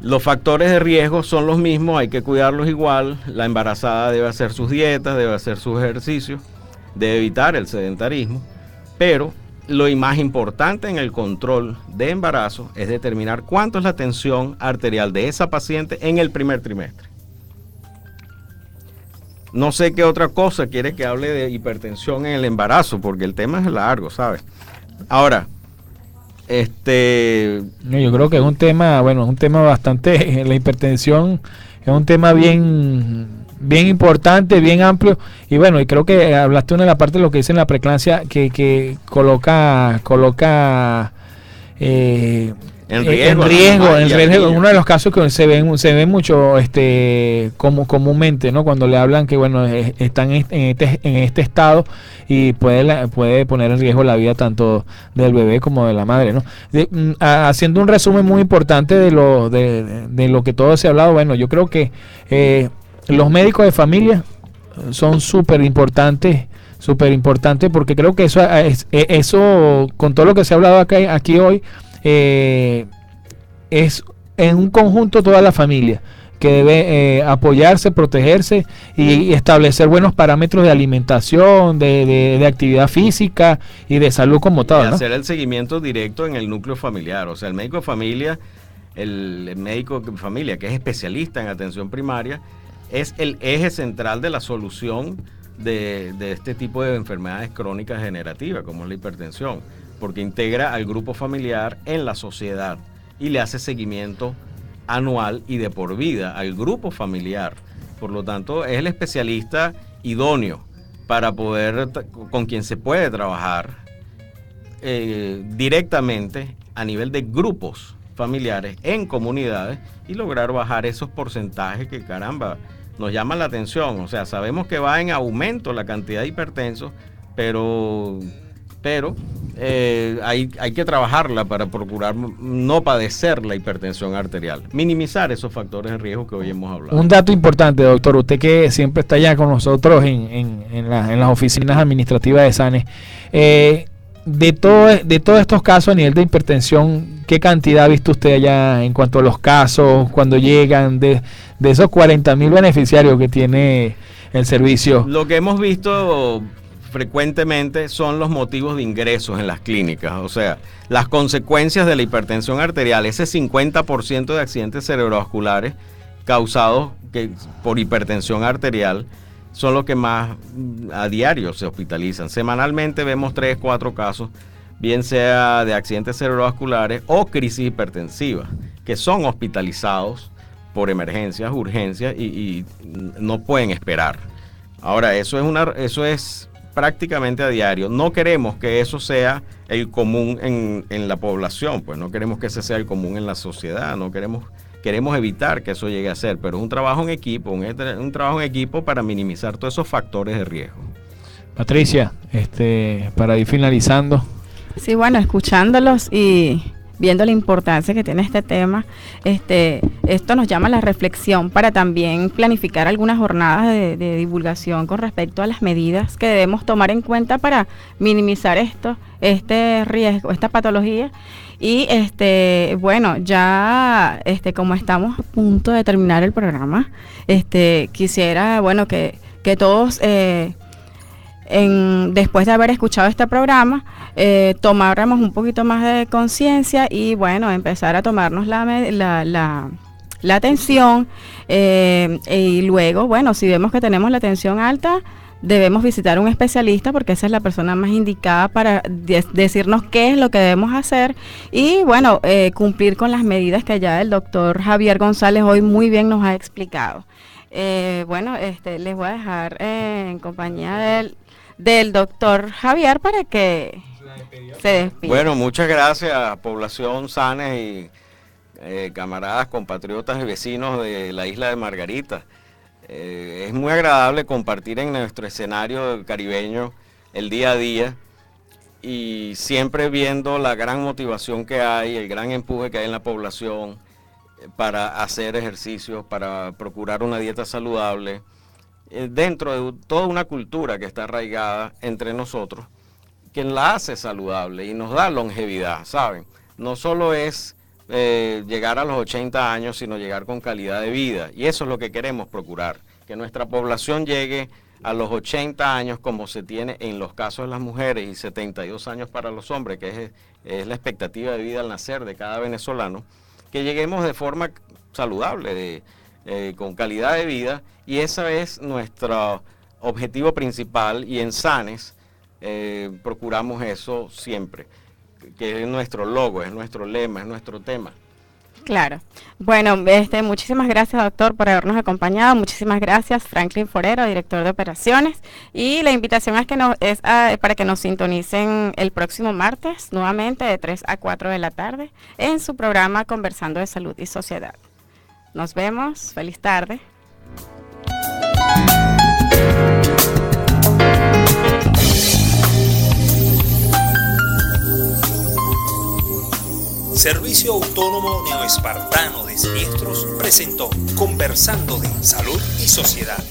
los factores de riesgo son los mismos, hay que cuidarlos igual. La embarazada debe hacer sus dietas, debe hacer sus ejercicios, debe evitar el sedentarismo, pero lo más importante en el control de embarazo es determinar cuánto es la tensión arterial de esa paciente en el primer trimestre. No sé qué otra cosa quiere que hable de hipertensión en el embarazo, porque el tema es largo, ¿sabes? Ahora, yo creo que es un tema, bueno, es un tema bastante, la hipertensión es un tema bien importante, bien amplio, y bueno, y creo que hablaste una de la parte de lo que dice en la preeclampsia, que coloca en riesgo, uno de los casos que se ven mucho como comúnmente, ¿no? Cuando le hablan que bueno, están en este estado y puede poner en riesgo la vida tanto del bebé como de la madre, ¿no? Haciendo un resumen muy importante de lo que todo se ha hablado, bueno, yo creo que los médicos de familia son súper importantes porque creo que eso con todo lo que se ha hablado aquí hoy, es en un conjunto toda la familia que debe apoyarse, protegerse y establecer buenos parámetros de alimentación, de actividad física y de salud como tal, ¿no? Hacer el seguimiento directo en el núcleo familiar, o sea, el médico de familia, el médico de familia que es especialista en atención primaria, es el eje central de la solución de este tipo de enfermedades crónicas degenerativas como es la hipertensión, porque integra al grupo familiar en la sociedad y le hace seguimiento anual y de por vida al grupo familiar. Por lo tanto, es el especialista idóneo para poder, con quien se puede trabajar directamente a nivel de grupos familiares en comunidades y lograr bajar esos porcentajes que, caramba, nos llaman la atención. O sea, sabemos que va en aumento la cantidad de hipertensos, pero hay que trabajarla para procurar no padecer la hipertensión arterial, minimizar esos factores de riesgo que hoy hemos hablado. Un dato importante, doctor, usted que siempre está allá con nosotros en las oficinas administrativas de SANES, de todos estos casos a nivel de hipertensión, ¿qué cantidad ha visto usted allá en cuanto a los casos, cuando llegan, de esos 40.000 beneficiarios que tiene el servicio? Lo que hemos visto frecuentemente son los motivos de ingresos en las clínicas, o sea, las consecuencias de la hipertensión arterial, ese 50% de accidentes cerebrovasculares causados por hipertensión arterial son los que más a diario se hospitalizan. Semanalmente vemos 3, 4 casos, bien sea de accidentes cerebrovasculares o crisis hipertensivas, que son hospitalizados por emergencias, urgencias y no pueden esperar. Ahora, eso es prácticamente a diario. No queremos que eso sea el común en la población, pues no queremos que ese sea el común en la sociedad, queremos evitar que eso llegue a ser, pero es un trabajo en equipo, un trabajo en equipo para minimizar todos esos factores de riesgo. Patricia, para ir finalizando. Sí, bueno, escuchándolos y viendo la importancia que tiene este tema, esto nos llama a la reflexión para también planificar algunas jornadas de divulgación con respecto a las medidas que debemos tomar en cuenta para minimizar este riesgo, esta patología. Y bueno, ya como estamos a punto de terminar el programa, quisiera, bueno, que todos después de haber escuchado este programa, tomáramos un poquito más de conciencia y bueno, empezar a tomarnos la atención, y luego, bueno, si vemos que tenemos la tensión alta, debemos visitar un especialista porque esa es la persona más indicada para decirnos qué es lo que debemos hacer y bueno, cumplir con las medidas que ya el doctor Javier González hoy muy bien nos ha explicado. Bueno, les voy a dejar en compañía del doctor Javier para que se despida. Bueno, muchas gracias, población SANES y camaradas, compatriotas y vecinos de la isla de Margarita. Es muy agradable compartir en nuestro escenario caribeño el día a día y siempre viendo la gran motivación que hay, el gran empuje que hay en la población para hacer ejercicios, para procurar una dieta saludable, dentro de toda una cultura que está arraigada entre nosotros, que la hace saludable y nos da longevidad, ¿saben? No solo es llegar a los 80 años, sino llegar con calidad de vida. Y eso es lo que queremos procurar, que nuestra población llegue a los 80 años como se tiene en los casos de las mujeres y 72 años para los hombres, que es la expectativa de vida al nacer de cada venezolano, que lleguemos de forma saludable, con calidad de vida, y ese es nuestro objetivo principal, y en SANES procuramos eso siempre, que es nuestro logo, es nuestro lema, es nuestro tema. Claro. Bueno, muchísimas gracias, doctor, por habernos acompañado. Muchísimas gracias, Franklin Forero, director de operaciones. Y la invitación es para que nos sintonicen el próximo martes, nuevamente de 3 a 4 de la tarde, en su programa Conversando de Salud y Sociedad. Nos vemos. Feliz tarde. Servicio Autónomo Neoespartano de Siniestros presentó Conversando de Salud y Sociedad.